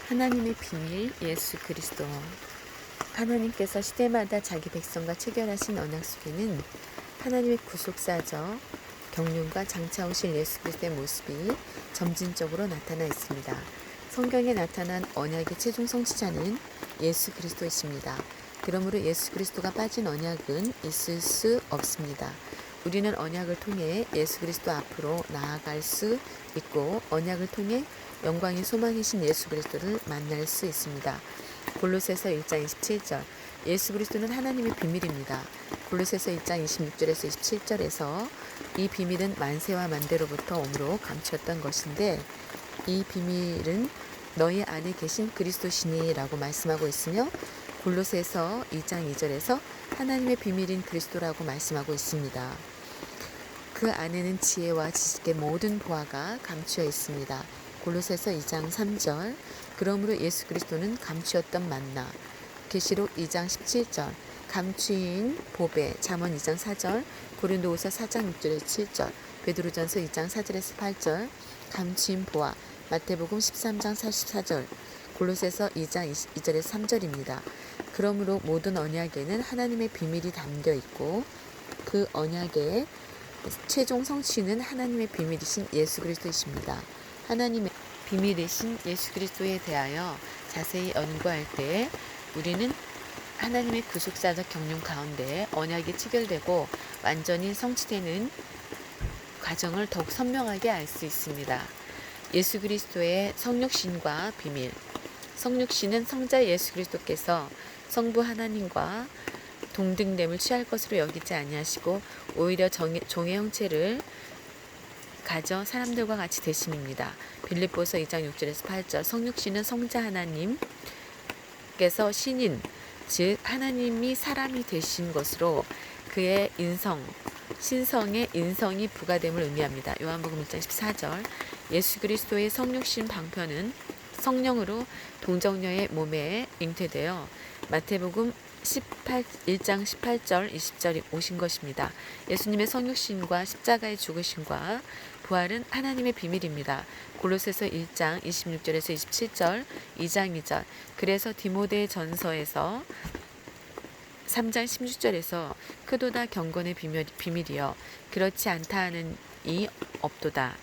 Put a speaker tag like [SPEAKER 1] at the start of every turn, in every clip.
[SPEAKER 1] 하나님의 비밀 예수 그리스도. 하나님께서 시대마다 자기 백성과 체결하신 언약 속에는 하나님의 구속사적 경륜과 장차 오실 예수 그리스도의 모습이 점진적으로 나타나 있습니다. 성경에 나타난 언약의 최종 성취자는 예수 그리스도이십니다. 그러므로 예수 그리스도가 빠진 언약은 있을 수 없습니다. 우리는 언약을 통해 예수 그리스도 앞으로 나아갈 수 있고 언약을 통해 영광의 소망이신 예수 그리스도를 만날 수 있습니다. 골로새서 1장 27절. 예수 그리스도는 하나님의 비밀입니다. 골로새서 1장 26절에서 27절에서 이 비밀은 만세와 만대로부터 오므로 감추었던 것인데 이 비밀은 너희 안에 계신 그리스도시니 라고 말씀하고 있으며 골로새서 2장 2절에서 하나님의 비밀인 그리스도라고 말씀하고 있습니다. 그 안에는 지혜와 지식의 모든 보화가 감추어 있습니다. 골로새서 2장 3절. 그러므로 예수 그리스도는 감추었던 만나. 계시록 2장 17절. 감추인 보배. 잠언 2장 4절. 고린도후서 4장 6절에서 7절. 베드로전서 2장 4절에서 8절. 감추인 보화. 마태복음 13장 44절. 골로새서 2장 22절에서 3절입니다. 그러므로 모든 언약에는 하나님의 비밀이 담겨 있고 그 언약의 최종 성취는 하나님의 비밀이신 예수 그리스도이십니다. 하나님의 비밀이신 예수 그리스도에 대하여 자세히 연구할 때 우리는 하나님의 구속사적 경륜 가운데 언약이 체결되고 완전히 성취되는 과정을 더욱 선명하게 알 수 있습니다. 예수 그리스도의 성육신과 비밀. 성육신은 성자 예수 그리스도께서 성부 하나님과 동등됨을 취할 것으로 여기지 아니하시고 오히려 종의 형체를 가져 사람들과 같이 되심입니다. 빌립보서 2장 6절에서 8절. 성육신은 성자 하나님께서 신인 즉 하나님이 사람이 되신 것으로 그의 신성의 인성이 부과됨을 의미합니다. 요한복음 1장 14절. 예수 그리스도의 성육신 방편은 성령으로 동정녀의 몸에 잉태되어 마태복음 1장 18절 20절이 오신 것입니다. 예수님의 성육신과 십자가의 죽으심과 부활은 하나님의 비밀입니다. 골로새서 1장 26절에서 27절 2장 2절. 그래서 디모데 전서에서 3장 16절에서 크도다 경건의 비밀이여 그렇지 않다 하는 이 없도다.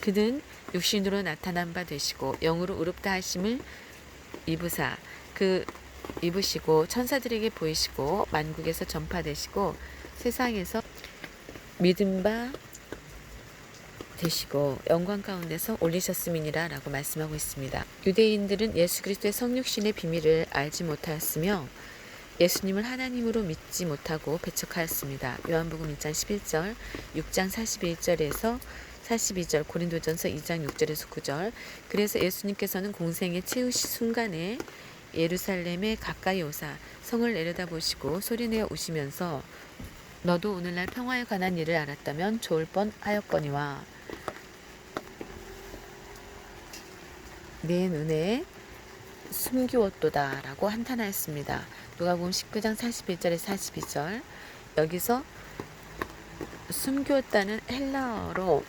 [SPEAKER 1] 그는 육신으로 나타난 바 되시고 영으로 의롭다 하심을 입으시고 천사들에게 보이시고 만국에서 전파되시고 세상에서 믿음 바 되시고 영광 가운데서 올리셨음이니라 라고 말씀하고 있습니다. 유대인들은 예수 그리스도의 성육신의 비밀을 알지 못하였으며 예수님을 하나님으로 믿지 못하고 배척하였습니다. 요한복음 1장 11절, 6장 41절에서 42절, 고린도전서 2장 6절에서 9절. 그래서 예수님께서는 공생의 채우시 순간에 예루살렘에 가까이 오사 성을 내려다보시고 소리내어 우시면서 너도 오늘날 평화에 관한 일을 알았다면 좋을 뻔하였거니와 내 눈에 숨기웠도다 라고 한탄하였습니다. 누가복음 19장 41절에서 42절. 여기서 숨기웠다는 헬라어로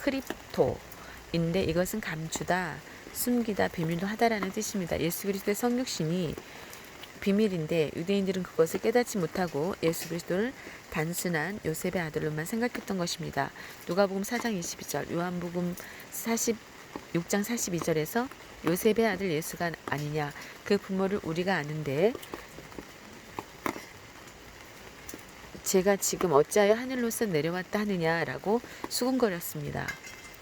[SPEAKER 1] 크립토인데 이것은 감추다, 숨기다, 비밀로 하다라는 뜻입니다. 예수 그리스도의 성육신이 비밀인데 유대인들은 그것을 깨닫지 못하고 예수 그리스도를 단순한 요셉의 아들로만 생각했던 것입니다. 누가복음 4장 22절, 요한복음 6장 42절에서 요셉의 아들 예수가 아니냐, 그 부모를 우리가 아는데 제가 지금 어찌하여 하늘로서 내려왔다 하느냐라고 수군거렸습니다.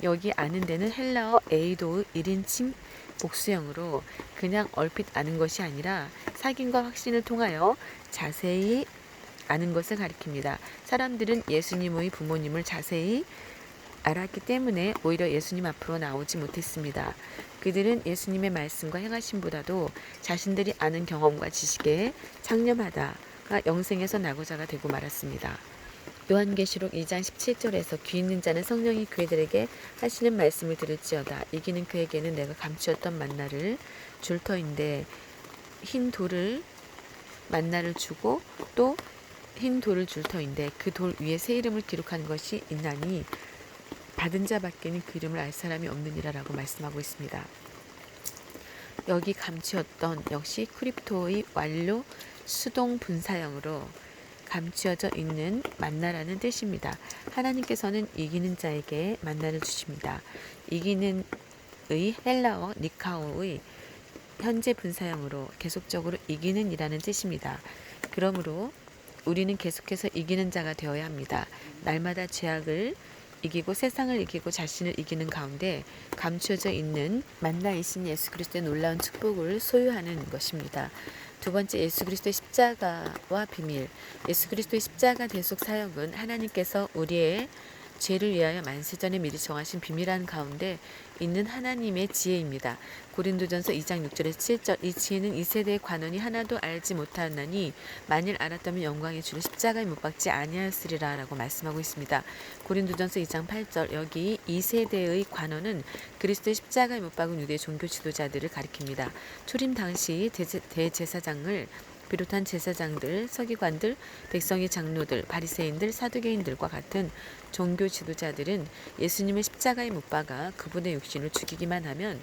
[SPEAKER 1] 여기 아는 데는 헬라어 에이도의 1인칭 복수형으로 그냥 얼핏 아는 것이 아니라 확인과 확신을 통하여 자세히 아는 것을 가리킵니다. 사람들은 예수님의 부모님을 자세히 알았기 때문에 오히려 예수님 앞으로 나오지 못했습니다. 그들은 예수님의 말씀과 행하심보다도 자신들이 아는 경험과 지식에 창념하다가 영생에서 낙오자가 되고 말았습니다. 요한계시록 2장 17절에서 귀 있는 자는 성령이 그들에게 하시는 말씀을 들을지어다. 이기는 그에게는 내가 감추었던 만나를 줄 터인데 흰 돌을 만나를 주고 또 흰 돌을 줄 터인데 그 돌 위에 새 이름을 기록한 것이 있나니 받은 자밖에는 그 이름을 알 사람이 없느니라 라고 말씀하고 있습니다. 여기 감추었던 역시 크립토의 완료 수동 분사형으로 감추어져 있는 만나라는 뜻입니다. 하나님께서는 이기는 자에게 만나를 주십니다. 이기는 의 헬라어 니카오의 현재 분사형으로 계속적으로 이기는 이라는 뜻입니다. 그러므로 우리는 계속해서 이기는 자가 되어야 합니다. 날마다 죄악을 이기고 세상을 이기고 자신을 이기는 가운데 감추어져 있는 만나이신 예수 그리스도의 놀라운 축복을 소유하는 것입니다. 두 번째, 예수 그리스도의 십자가와 비밀. 예수 그리스도의 십자가 대속 사역은 하나님께서 우리의 죄를 위하여 만세전에 미리 정하신 비밀한 가운데 있는 하나님의 지혜입니다. 고린도전서 2장 6절에서 7절, 이 지혜는 이 세대의 관원이 하나도 알지 못하나니 만일 알았다면 영광의 주를 십자가에 못 박지 아니하였으리라 라고 말씀하고 있습니다. 고린도전서 2장 8절, 여기 이 세대의 관원은 그리스도의 십자가에 못 박은 유대 종교 지도자들을 가리킵니다. 초림 당시 대제사장을 비롯한 제사장들, 서기관들, 백성의 장로들, 바리새인들, 사두개인들과 같은 종교 지도자들은 예수님을 십자가에 못 박아 그분의 육신을 죽이기만 하면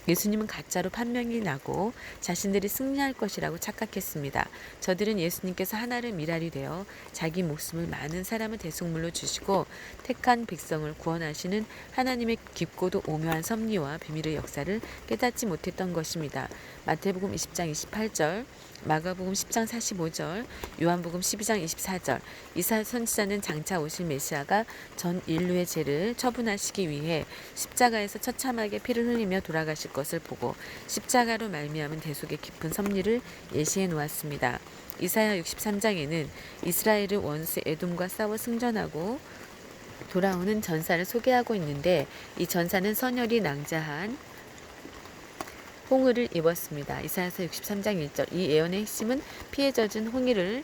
[SPEAKER 1] 예수님은 가짜로 판명이 나고 자신들이 승리할 것이라고 착각했습니다. 저들은 예수님께서 하나를 미랄이 되어 자기 목숨을 많은 사람을 대속물로 주시고 택한 백성을 구원하시는 하나님의 깊고도 오묘한 섭리와 비밀의 역사를 깨닫지 못했던 것입니다. 마태복음 20장 28절, 마가복음 10장 45절, 요한복음 12장 24절, 이사야 선지자는 장차 오실 메시아가 전 인류의 죄를 처분하시기 위해 십자가에서 처참하게 피를 흘리며 돌아가실 것을 보고 십자가로 말미암은 대속의 깊은 섭리를 예시해 놓았습니다. 이사야 63장에는 이스라엘은 원수 에돔과 싸워 승전하고 돌아오는 전사를 소개하고 있는데, 이 전사는 선열이 낭자한 홍의를 입었습니다. 이사야서 63장 1절, 이 예언의 핵심은 피에 젖은 홍의를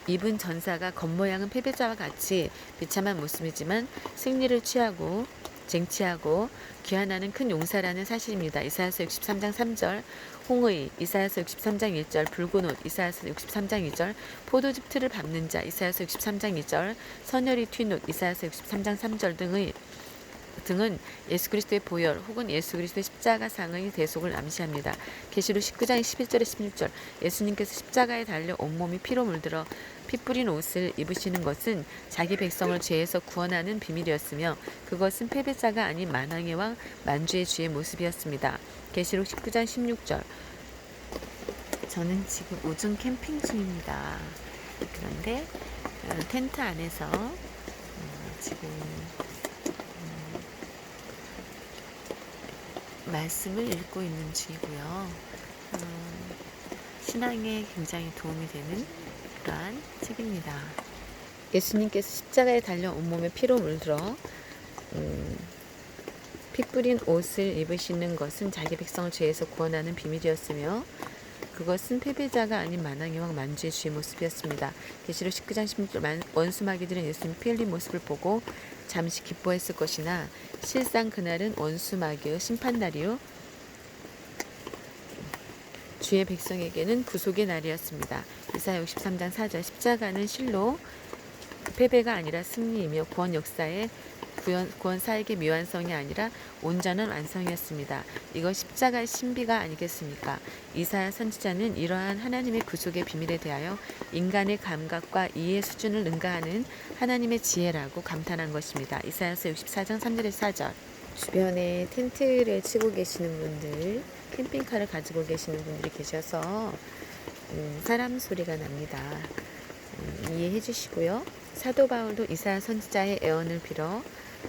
[SPEAKER 1] 입은 전사가 겉모양은 패배자와 같이 비참한 모습이지만 승리를 취하고 쟁취하고 귀환하는 큰 용사라는 사실입니다. 이사야서 63장 3절, 홍의, 이사야서 63장 1절, 붉은 옷, 이사야서 63장 2절, 포도즙 틀을 밟는 자, 이사야서 63장 2절, 선열이 튄 옷, 이사야서 63장 3절 등은 예수 그리스도의 보혈 혹은 예수 그리스도의 십자가상의 대속을 암시합니다. 계시록 19장 11절에 16절, 예수님께서 십자가에 달려 온몸이 피로 물들어 피 뿌린 옷을 입으시는 것은 자기 백성을 죄에서 구원하는 비밀이었으며 그것은 패배자가 아닌 만왕의 왕 만주의 주의 모습이었습니다. 계시록 19장 16절, 저는 지금 우중 캠핑 중입니다. 그런데 텐트 안에서 지금 말씀을 읽고 있는 중이고요. 신앙에 굉장히 도움이 되는 그러한 책입니다. 예수님께서 십자가에 달려 온몸에 피로 물들어 피 뿌린 옷을 입으시는 것은 자기 백성을 죄에서 구원하는 비밀이었으며 그것은 패배자가 아닌 만왕의 왕 만주의 주의 모습이었습니다. 계시록 19장 16절, 원수 마귀들은 예수님 피 흘린 모습을 보고 잠시 기뻐했을 것이나 실상 그날은 원수 마귀의 심판날이요 주의 백성에게는 구속의 날이었습니다. 이사야 63장 4절, 십자가는 실로 패배가 아니라 승리이며 구원 역사의 구원 사역의 미완성이 아니라 온전한 완성이었습니다. 이것 십자가의 신비가 아니겠습니까? 이사야 선지자는 이러한 하나님의 구속의 비밀에 대하여 인간의 감각과 이해 수준을 능가하는 하나님의 지혜라고 감탄한 것입니다. 이사야서 64장 3절에서 4절. 주변에 텐트를 치고 계시는 분들, 캠핑카를 가지고 계시는 분들이 계셔서 사람 소리가 납니다. 이해해 주시고요. 사도 바울도 이사야 선지자의 애언을 빌어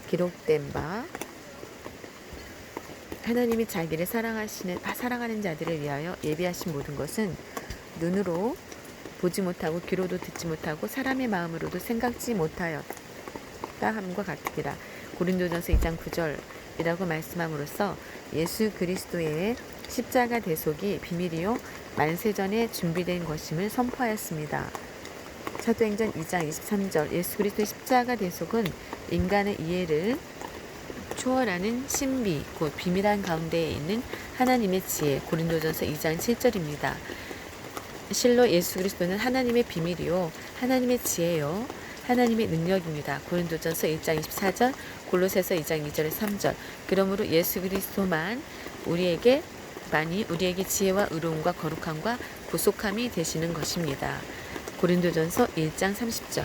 [SPEAKER 1] 기록된 바 하나님이 자기를 사랑하는 자들을 위하여 예비하신 모든 것은 눈으로 보지 못하고 귀로도 듣지 못하고 사람의 마음으로도 생각지 못하였다 함과 같으리라. 고린도전서 2장 9절이라고 말씀함으로써 예수 그리스도의 십자가 대속이 비밀이요 만세전에 준비된 것임을 선포하였습니다. 사도행전 2장 23절, 예수 그리스도의 십자가 대속은 인간의 이해를 초월하는 신비, 곧 비밀한 가운데에 있는 하나님의 지혜. 고린도전서 2장 7절입니다. 실로 예수 그리스도는 하나님의 비밀이요 하나님의 지혜요 하나님의 능력입니다. 고린도전서 1장 24절, 골로새서 2장 2절에 3절. 그러므로 예수 그리스도만 우리에게 지혜와 의로움과 거룩함과 구속함이 되시는 것입니다. 고린도전서 1장 30절.